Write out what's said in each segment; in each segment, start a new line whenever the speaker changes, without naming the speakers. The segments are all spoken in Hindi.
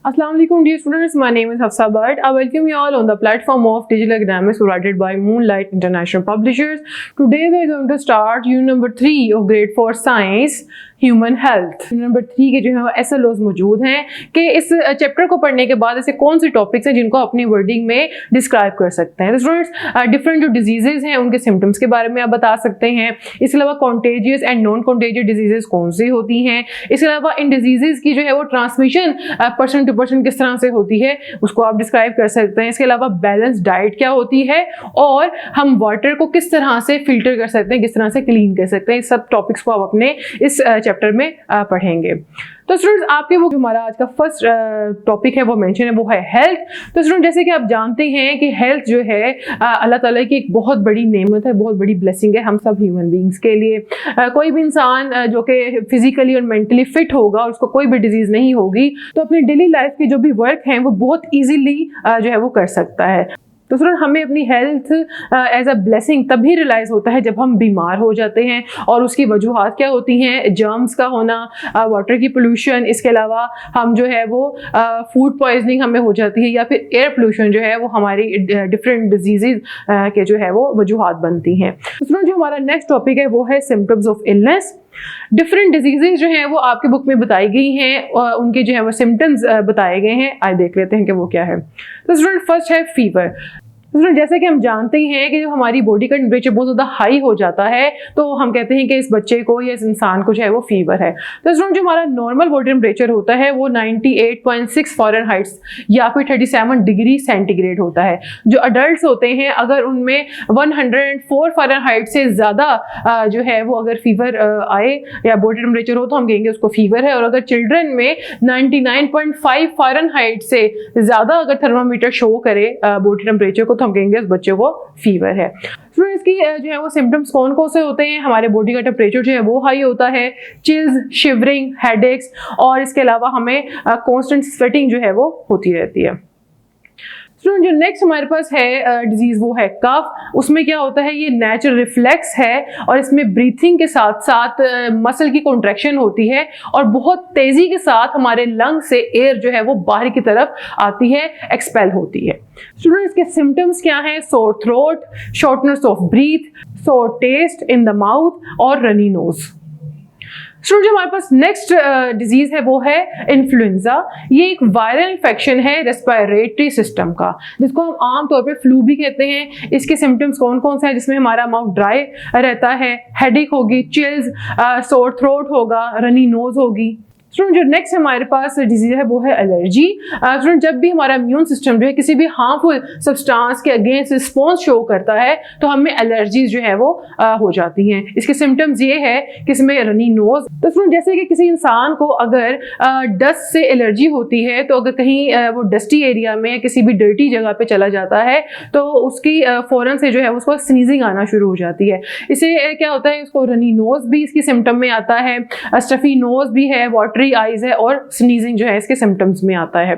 Assalamu alaikum dear students, my name is Hafsa Bhatt. I welcome you all on the platform of Digital Academics provided by Moonlight International Publishers. Today we are going to start unit number 3 of grade 4 science, human health. Number 3 के जो है SLOs मौजूद हैं कि इस चैप्टर को पढ़ने के बाद ऐसे कौन से टॉपिक्स हैं जिनको अपनी वर्डिंग में डिस्क्राइब कर सकते हैं। तो स्टूडेंट्स डिफरेंट जो डिजीजेज हैं उनके सिम्टम्स के बारे में आप बता सकते हैं। इसके अलावा contagious and non contagious diseases कौन सी होती हैं। इसके अलावा इन डिजीजेज की जो है वो ट्रांसमिशन पर्सन टू पर्सन किस तरह से होती है उसको आप डिस्क्राइब कर सकते हैं। इसके अलावा बैलेंस डाइट क्या होती है और हम वाटर को किस तरह से फिल्टर कर सकते हैं, किस तरह से क्लीन कर सकते हैं। इस सब टॉपिक्स को आप अपने इस चैप्टर में पढ़ेंगे। तो स्टूडेंट्स आपके वो हमारा आज का फर्स्ट टॉपिक है वो मेंशन है वो है हेल्थ। तो स्टूडेंट जैसे कि आप जानते हैं कि हेल्थ जो है अल्लाह ताला की एक बहुत बड़ी नेमत है, बहुत बड़ी ब्लेसिंग है हम सब ह्यूमन बीइंग्स के लिए। कोई भी इंसान जो कि फिजिकली और मेंटली फिट होगा और उसको कोई भी डिजीज नहीं होगी तो अपनी डेली लाइफ के जो भी वर्क हैं वो बहुत ईजिली जो है वो कर सकता है। तो स्टूडेंट हमें अपनी हेल्थ एज अ ब्लेसिंग तभी रियलाइज होता है जब हम बीमार हो जाते हैं और उसकी वजूहात क्या होती हैं, जर्म्स का होना, वाटर की पोल्यूशन, इसके अलावा हम जो है वो फूड पॉइजनिंग हमें हो जाती है या फिर एयर पोल्यूशन जो है वो हमारी डिफरेंट डिजीजेज के जो है वो वजूहात बनती हैं। तो स्टूडेंट जो हमारा नेक्स्ट टॉपिक है वो है symptoms of illness. Different diseases जो हैं वो आपके बुक में बताई गई हैं और उनके जो है वो सिम्टम्स बताए गए हैं। आइए देख लेते हैं कि वो क्या है। तो स्टूडेंट फर्स्ट है फीवर। जैसे कि हम जानते हैं कि जो हमारी बॉडी का टेम्परेचर बहुत ज़्यादा हाई हो जाता है तो हम कहते हैं कि इस बच्चे को या इस इंसान को जो है वो फीवर है। तो स्टूडेंट जो हमारा नॉर्मल बॉडी टेम्परेचर होता है वो 98.6 फ़ारेनहाइट या फिर 37 डिग्री सेंटीग्रेड होता है। जो अडल्ट होते हैं अगर उनमें 104 फ़ारेनहाइट से ज़्यादा जो है वो अगर फीवर आए या बॉडी टेम्परेचर हो तो हम कहेंगे उसको फीवर है। और अगर चिल्ड्रन में 99.5 फ़ारेनहाइट से ज़्यादा अगर थर्मामीटर शो करे बॉडी टेम्परेचर को हम कहेंगे उस बच्चे को फीवर है। स्टूडेंट इसकी जो है वो सिम्टम्स कौन कौन से होते हैं, हमारे बॉडी का टेम्परेचर जो है वो हाई होता है, चिल्स, शिवरिंग, हेडेक्स और इसके अलावा हमें कांस्टेंट स्वेटिंग जो है वो होती रहती है। स्टूडेंट जो नेक्स्ट हमारे पास है डिजीज वो है कफ। उसमें क्या होता है, ये नेचुरल रिफ्लेक्स है और इसमें ब्रीथिंग के साथ साथ मसल की कॉन्ट्रैक्शन होती है और बहुत तेजी के साथ हमारे लंग से एयर जो है वो बाहर की तरफ आती है, एक्सपेल होती है। स्टूडेंट इसके सिम्टम्स क्या हैं, sore throat, shortness of breath, सोर टेस्ट इन द माउथ और रनी नोज। स्टूडेंट जो हमारे पास नेक्स्ट डिजीज है वो है इन्फ्लुएंजा। ये एक वायरल इन्फेक्शन है रेस्पिरेटरी सिस्टम का जिसको हम आमतौर पे फ्लू भी कहते हैं। इसके सिम्टम्स कौन कौन से हैं, जिसमें हमारा माउथ ड्राई रहता है, हेडेक होगी, चिल्स, सोर थ्रोट होगा, रनी नोज होगी। स्टूडेंट जो नेक्स्ट हमारे पास डिजीज है वो है एलर्जी। स्टूडेंट जब भी हमारा इम्यून सिस्टम जो है किसी भी हार्मफुल सब्सटेंस के अगेंस्ट रिस्पॉन्स शो करता है तो हमें एलर्जीज जो है वो हो जाती हैं। इसके सिम्टम्स ये है कि इसमें रनी नोज। तो स्टूडेंट जैसे कि किसी इंसान को अगर डस्ट से एलर्जी होती है तो अगर कहीं वो डस्टी एरिया में किसी भी डर्टी जगह पे चला जाता है तो उसकी फौरन से जो है उसको स्नीजिंग आना शुरू हो जाती है। इसे क्या होता है, उसको रनी नोज भी इसकी सिम्टम में आता है, स्टफी नोज भी है, वाटरी आईज है और स्नीजिंग जो है इसके सिम्टम्स में आता है।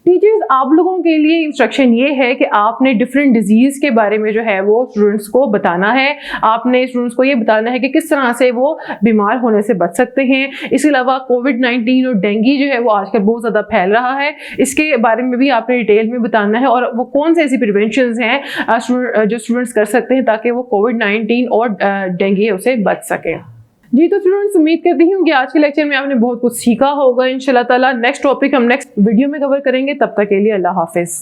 टीचर्स आप लोगों के लिए इंस्ट्रक्शन ये है कि आपने डिफरेंट डिजीज के बारे में जो है वो स्टूडेंट्स को बताना है। आपने स्टूडेंट्स को ये बताना है कि किस तरह से वो बीमार होने से बच सकते हैं। इसके अलावा कोविड-19 और डेंगू जो है वो आजकल बहुत ज़्यादा फैल रहा है, इसके बारे में भी आपने डिटेल में बताना है और वो कौन से ऐसी प्रिवेंशंस हैं जो स्टूडेंट्स कर सकते हैं ताकि वो कोविड-19 और डेंगू से बच सकें। जी तो स्टूडेंट्स उम्मीद करती हूँ कि आज के लेक्चर में आपने बहुत कुछ सीखा होगा। इंशाल्लाह ताला नेक्स्ट टॉपिक हम नेक्स्ट वीडियो में कवर करेंगे। तब तक के लिए अल्लाह हाफिज़।